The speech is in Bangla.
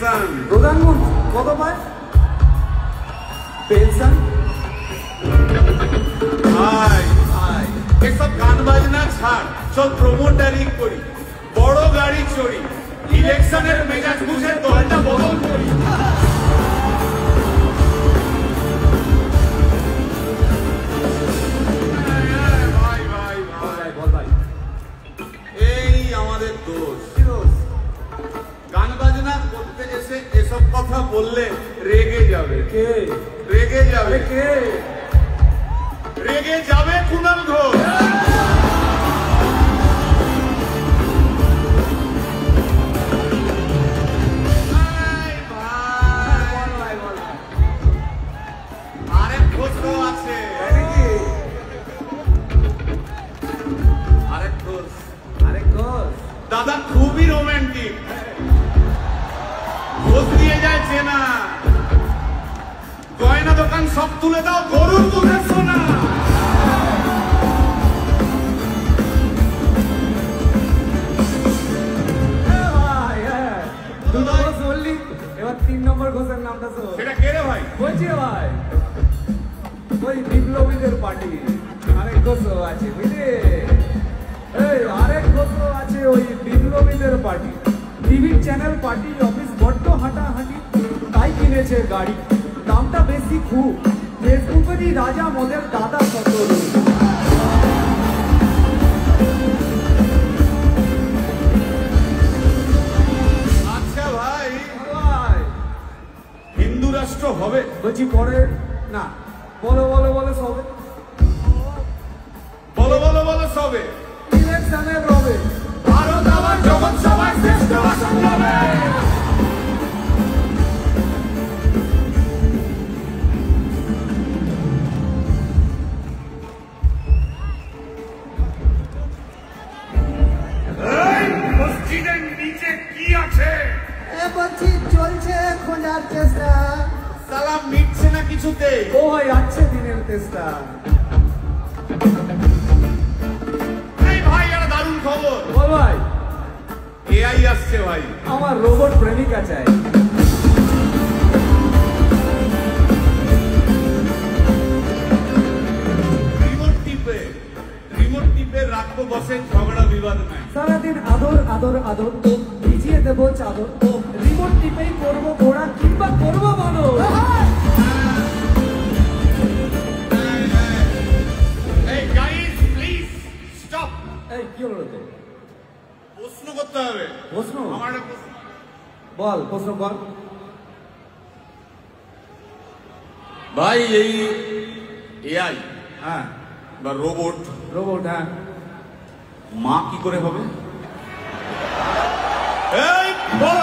পেনশন। প্রধানমন্ত্রী কত পায় পেনশন? ভাই ভাই এসব গান বাজনা ছাড়, চল প্রমোটারি করি, বড় গাড়ি চড়ি, ইলেকশনের মেজাজ বুঝে দলটা বদল করি। এই আমাদের দোষ, গান বাজনা করতে এসে এসব কথা বললে রেগে যাবে। কে রেগে যাবে? কে রেগে যাবে? কুণাল ঘোষ। আরেক ঘোষ আছে, আরেক ঘোষ। দাদা খুবই রোমান্টিক, ঘোষ দিয়ে যায় চেনা, গয়না দোকান সব তুলে দাও, গরুর দুধের সোনা। এবার 3 নম্বর ঘোষের নামটা শোন। সেটা কে রে ভাই? বলছি ভাই ওই বিপ্লবীদের পার্টি আরেক ঘোষ আছে বুঝলি, এই আরেক ঘোষ আছে ওই বিপ্লবীদের পার্টি। টিভির চ্যানেল পার্টি অফিস বড্ড হাঁটাহাঁটি, তাই কিনেছে গাড়ি, দামটা বেশি খুব, ফেসবুকেরই রাজা মদের দাদা কত। আচ্ছা ভাই, হিন্দু রাষ্ট্র হবে? বলছি পরে না, বলো বলো বলো সবে, বলো বলো বলো সবে, ইলেকশনের রবে, ভারত আবার জগৎ সভায় শ্রেষ্ঠ ভাষণ দেবে। মসজিদের নিচে কি আছে? বলছি চলছে খোঁজার চেষ্টা। সালাম মিটছে না কিছুতে। ও ভাই আছে দিনের চেষ্টা। এই ভাই একটা দারুণ খবর। বল ভাই। এআই আসছে ভাই। আমার রোবট প্রেমিকা চাই। রিমোট টিপে রাখবো বসে, ঝগড়া বিবাদ নাই। সারাদিন আদর আদর আদর, ভিজিয়ে দেবো চাদর, রিমোট টিপেই করবো ঘোড়া কিংবা করবো বলো। এই গাইস প্লিজ স্টপ। এই কি হলো তো? প্রশ্ন করতে হবে। প্রশ্ন? আমার একটা প্রশ্ন। বল প্রশ্ন কর ভাই। এই এআই হ্যাঁ বা রোবট, রোবট হ্যাঁ, মা কি করে হবে? এই বলো